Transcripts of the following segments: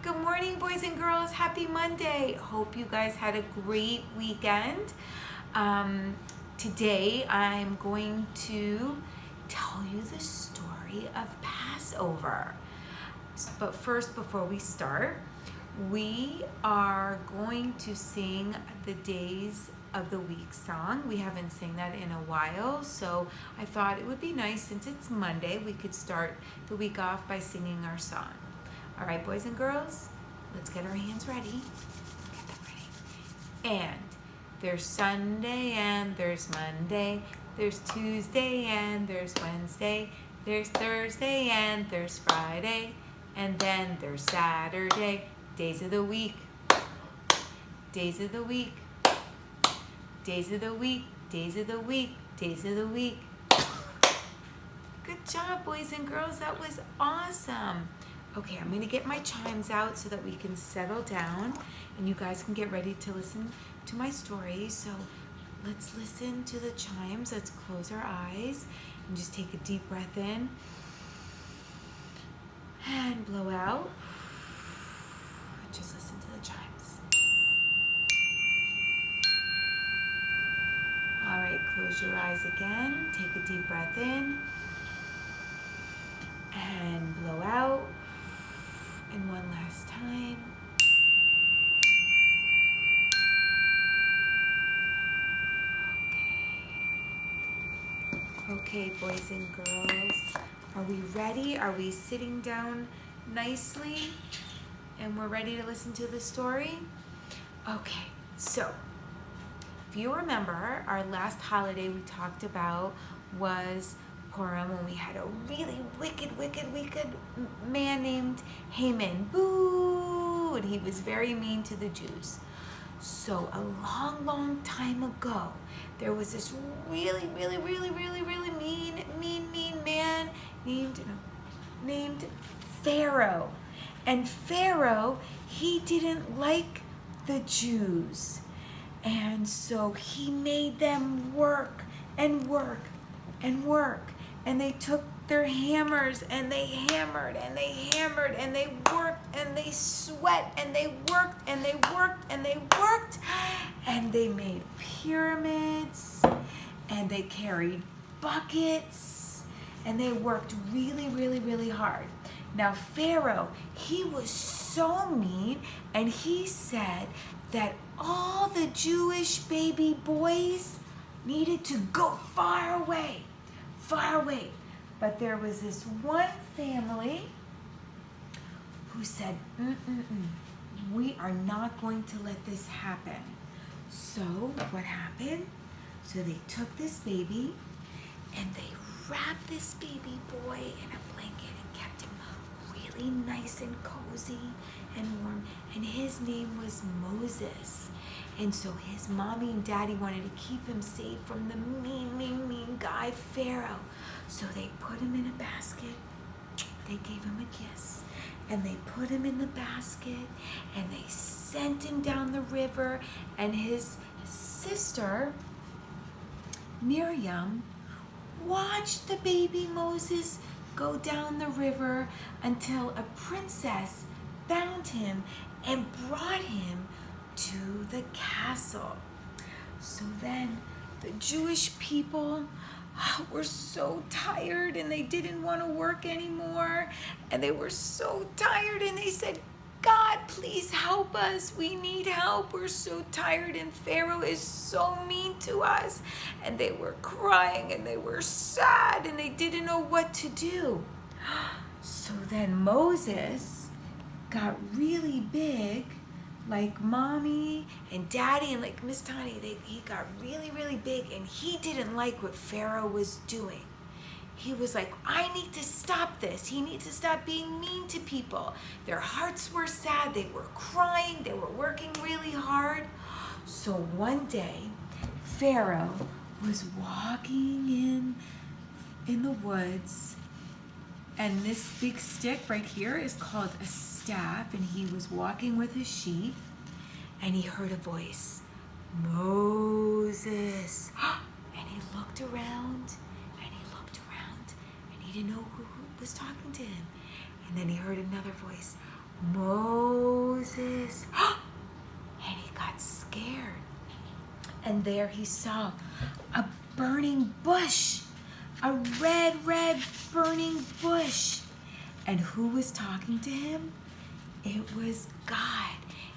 Good morning, boys and girls. Happy Monday. Hope you guys had a great weekend. Today I'm going to tell you the story of Passover. But first, before we start, we are going to sing the Days of the Week song. We haven't sang that in a while, so I thought it would be nice, since it's Monday, we could start the week off by singing our song. All right, boys and girls, let's get our hands ready. Get them ready. And there's Sunday and there's Monday. There's Tuesday and there's Wednesday. There's Thursday and there's Friday. And then there's Saturday. Days of the week. Days of the week. Days of the week. Days of the week. Days of the week. Good job, boys and girls. That was awesome. Okay, I'm going to get my chimes out so that we can settle down and you guys can get ready to listen to my story. So let's listen to the chimes. Let's close our eyes and just take a deep breath in and blow out. Just listen to the chimes. All right, close your eyes again. Take a deep breath in and blow out. And one last time. Okay, boys and girls, are we ready? Are we sitting down nicely? And we're ready to listen to the story? Okay, so if you remember, our last holiday we talked about was Purim, when we had a really wicked man named Haman. Boo! And he was very mean to the Jews. So a long time ago, there was this really mean man named Pharaoh. And Pharaoh, he didn't like the Jews. And so he made them work. And they took their hammers and they hammered and they worked and they sweat and they worked and they made pyramids and they carried buckets and they worked really hard. Now Pharaoh, he was so mean, and he said that all the Jewish baby boys needed to go far away. But there was this one family who said, we are not going to let this happen. So what happened? So they took this baby and they wrapped this baby boy in a blanket and kept him really nice and cozy and warm. And his name was Moses. And so his mommy and daddy wanted to keep him safe from the mean guy, Pharaoh. So they put him in a basket. They gave him a kiss. And they put him in the basket. And they sent him down the river. And his sister, Miriam, watched the baby Moses go down the river until a princess found him and brought him to the castle. So then the Jewish people were so tired and they didn't want to work anymore, and they were so tired and they said, God, please help us. We need help. We're so tired and Pharaoh is so mean to us. And they were crying and they were sad and they didn't know what to do. So then Moses got really big, like mommy and daddy and like Miss Tani. He got really big, and he didn't like what Pharaoh was doing. He was like, I need to stop this. He needs to stop being mean to people. Their hearts were sad. They were crying. They were working really hard. So one day, Pharaoh was walking in the woods, and this big stick right here is called a staff, and he was walking with his sheep, and he heard a voice, Moses. And he looked around, and he didn't know who was talking to him. And then he heard another voice, Moses. and there he saw a burning bush, a red, red burning bush. And who was talking to him? It was God.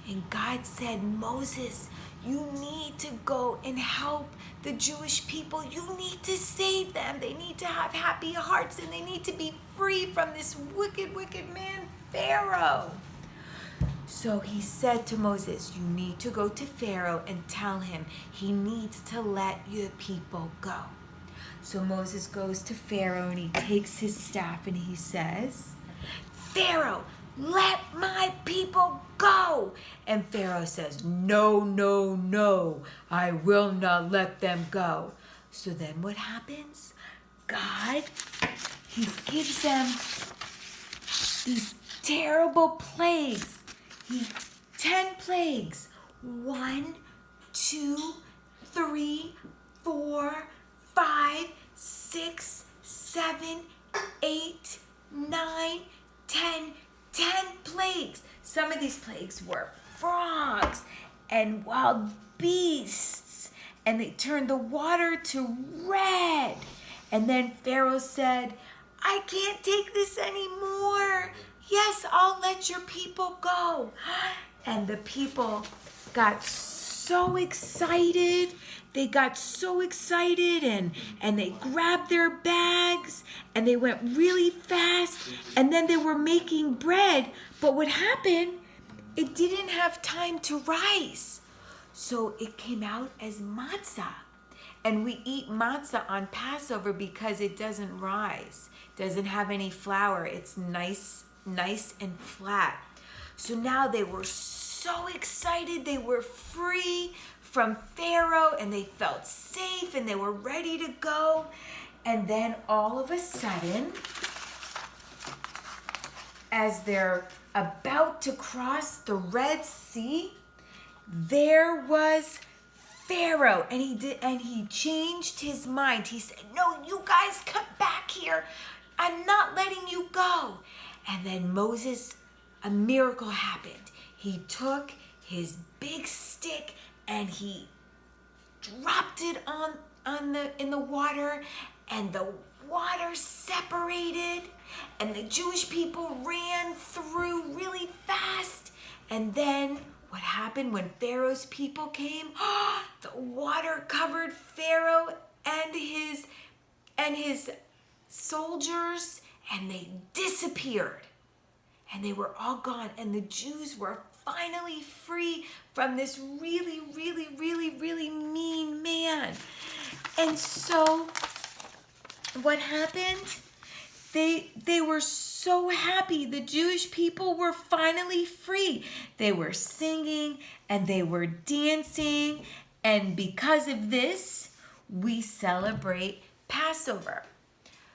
And God said, Moses, you need to go and help the Jewish people. You need to save them. They need to have happy hearts and they need to be free from this wicked, wicked man, Pharaoh. So he said to Moses, you need to go to Pharaoh and tell him he needs to let your people go. So Moses goes to Pharaoh and he takes his staff and he says, Pharaoh, let my people go. And Pharaoh says, no, no, no, I will not let them go. So then what happens? God, he gives them these terrible plagues. 10 plagues. 1, 2, 3, 4, 5, 6, 7, 8, 9, 10 plagues. Some of these plagues were frogs and wild beasts, and they turned the water to red. And then Pharaoh said, I can't take this anymore. Yes, I'll let your people go. And the people got so excited. They got so excited and they grabbed their bags and they went really fast, and then they were making bread. But what happened, it didn't have time to rise. So it came out as matzah. And we eat matzah on Passover because it doesn't rise. It doesn't have any flour. It's nice and flat. So now they were so excited. They were free from Pharaoh and they felt safe and they were ready to go. And then all of a sudden, as they're about to cross the Red Sea, there was Pharaoh, and he changed his mind. He said, no, you guys come back here. I'm not letting you go. And then Moses, a miracle happened. He took his big stick and he dropped it in the water, and the water separated, and the Jewish people ran through really fast. And then what happened when Pharaoh's people came? The water covered Pharaoh and his soldiers, and they disappeared. And they were all gone, and the Jews were finally free from this really, really, really, really mean man. And so what happened? They were so happy. The Jewish people were finally free. They were singing and they were dancing. And because of this, we celebrate Passover.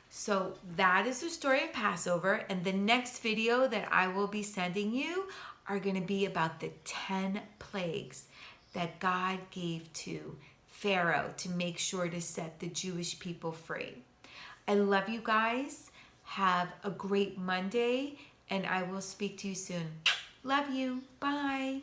So that is the story of Passover. And the next video that I will be sending you are going to be about the 10 plagues that God gave to Pharaoh to make sure to set the Jewish people free. I love you guys. Have a great Monday, and I will speak to you soon. Love you. Bye.